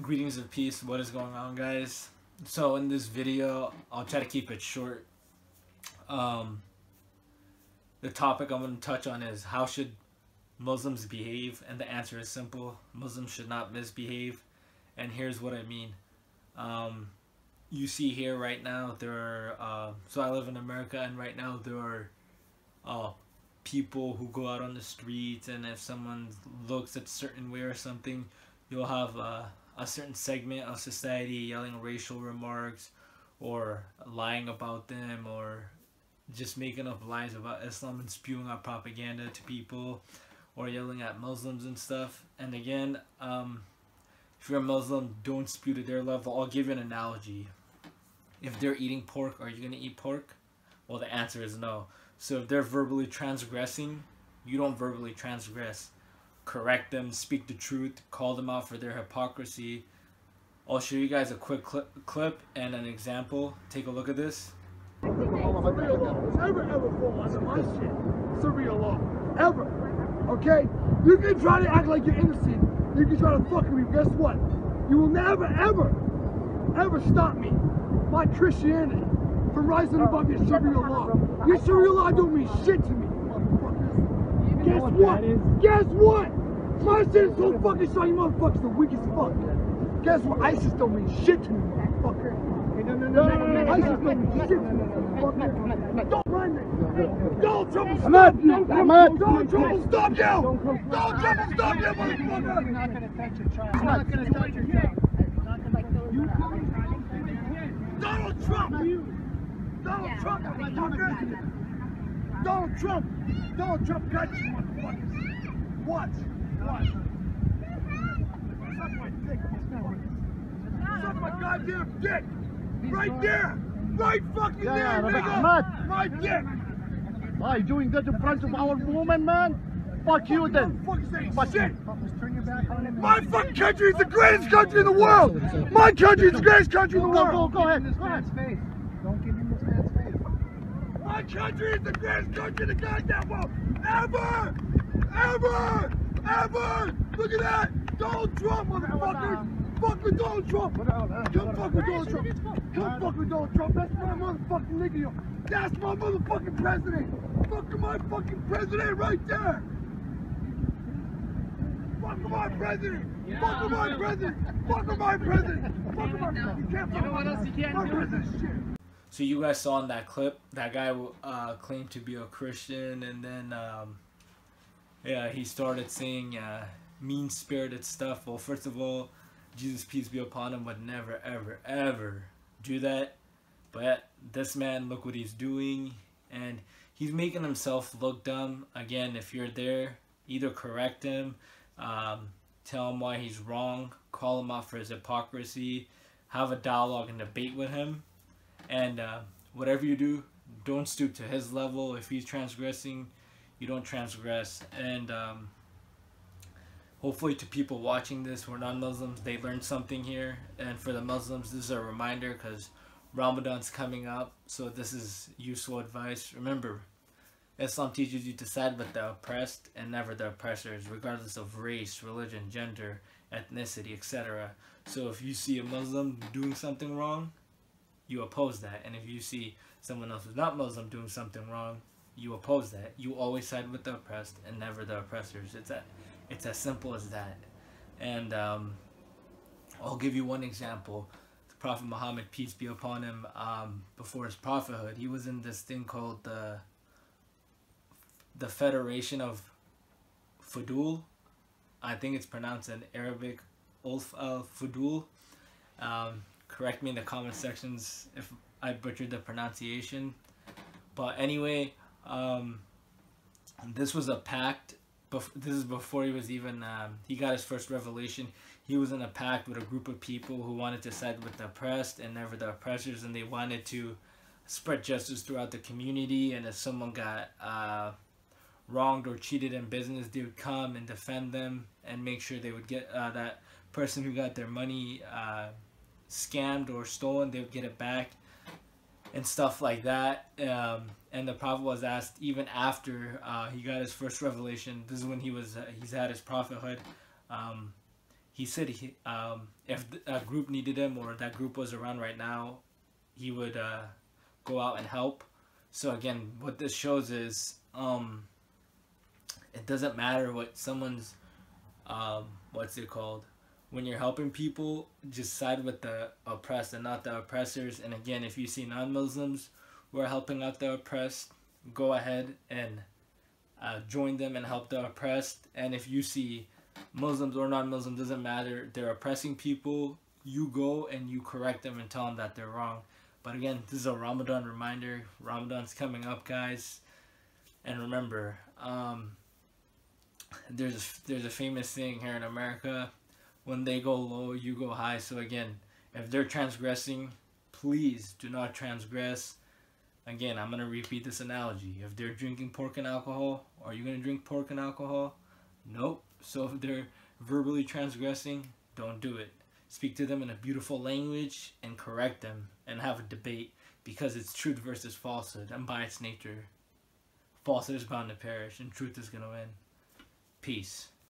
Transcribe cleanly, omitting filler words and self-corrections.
Greetings of peace. What is going on, guys? So in this video, I'll try to keep it short. The topic I'm going to touch on is how should Muslims behave, and the answer is simple. Muslims should not misbehave, and here's what I mean. You see here right now there are so I live in America, and right now there are people who go out on the streets, and if someone looks a certain way or something, you'll have a certain segment of society yelling racial remarks or lying about them or just making up lies about Islam and spewing out propaganda to people or yelling at Muslims and stuff. And again, if you're a Muslim, don't spew to their level. I'll give you an analogy. If they're eating pork, are you going to eat pork? Well, the answer is no. So if they're verbally transgressing, you don't verbally transgress. Correct them, speak the truth, call them out for their hypocrisy. I'll show you guys a quick clip and an example. Take a look at this. Sharia law. Ever fall under my shit. Sharia law. Ever. Okay? You can try to act like you're innocent. You can try to fuck me. Guess what? You will never, ever stop me, my Christianity, from rising above your Sharia law. Your Sharia law don't mean shit to me, motherfuckers. Guess what? Guess what? My shit is so fucking strong, you motherfuckers are weak as fuck. Guess what? ISIS don't mean shit to me, motherfucker. No. ISIS don't mean shit to me, motherfucker. Don't run me. Don't trouble stop you. Don't trouble stop you. Don't trouble stop you, motherfucker. You're not going to touch your child. You're not going to touch your child. Donald Trump, motherfucker. Donald Trump got you, motherfuckers. Watch. Suck my dick. Suck my goddamn dick. Right there. Right fucking there, nigga. My dick. Why are you doing that in front of our woman, man? Fuck you then. Fuck shit. My fucking country is the greatest country in the world. My country is the greatest country in the world. Go ahead. Don't give him this man's face. My country is the greatest country in the goddamn world. Ever. Look at that. Donald Trump, motherfuckers. Fuck with Donald Trump. Come fuck with Donald Trump. Come fuck with Donald Trump. That's my motherfucking nigga. That's my motherfucking president. Fuck my fucking president right there. Fuck my president. Fuck my president. Fuck my president. Fuck my president. You can't fuck my president. Shit. So you guys saw in that clip, that guy claimed to be a Christian, and then he started saying mean-spirited stuff. Well, first of all, Jesus, peace be upon him, would never, ever do that. But this man, look what he's doing, and he's making himself look dumb. Again, if you're there, either correct him, tell him why he's wrong, call him out for his hypocrisy, have a dialogue and debate with him, and whatever you do, don't stoop to his level. If he's transgressing, you don't transgress. And hopefully to people watching this who are non-Muslims, they learned something here. And for the Muslims, this is a reminder because Ramadan's coming up, so this is useful advice. Remember, Islam teaches you to side with the oppressed and never the oppressors, regardless of race, religion, gender, ethnicity, etc. So if you see a Muslim doing something wrong, you oppose that. And if you see someone else who's not Muslim doing something wrong, you oppose that. You always side with the oppressed and never the oppressors. It's as simple as that. And I'll give you one example. The Prophet Muhammad, peace be upon him, before his prophethood, he was in this thing called the Federation of Fudul. I think it's pronounced in Arabic, Ulf al-Fudul. Correct me in the comment sections if I butchered the pronunciation. But anyway, this was a pact. This is before he was even, he got his first revelation. He was in a pact with a group of people who wanted to side with the oppressed and never the oppressors, and they wanted to spread justice throughout the community. And if someone got wronged or cheated in business, they would come and defend them and make sure they would get that person who got their money scammed or stolen, they would get it back and stuff like that. And the Prophet was asked, even after he got his first revelation, this is when he's had his prophethood, he said if a group needed him or that group was around right now, he would go out and help. So again, what this shows is it doesn't matter what someone's what's it called, when you're helping people, just side with the oppressed and not the oppressors. And again, if you see non-Muslims who are helping out the oppressed, go ahead and join them and help the oppressed. And if you see Muslims or non-Muslims, doesn't matter, they're oppressing people, you go and you correct them and tell them that they're wrong. But again, this is a Ramadan reminder. Ramadan's coming up, guys. And remember, there's a famous saying here in America: when they go low, you go high. So again, if they're transgressing, please do not transgress. Again, I'm going to repeat this analogy. If they're drinking pork and alcohol, are you going to drink pork and alcohol? Nope. So if they're verbally transgressing, don't do it. Speak to them in a beautiful language and correct them and have a debate, because it's truth versus falsehood. And by its nature, falsehood is bound to perish and truth is going to win. Peace.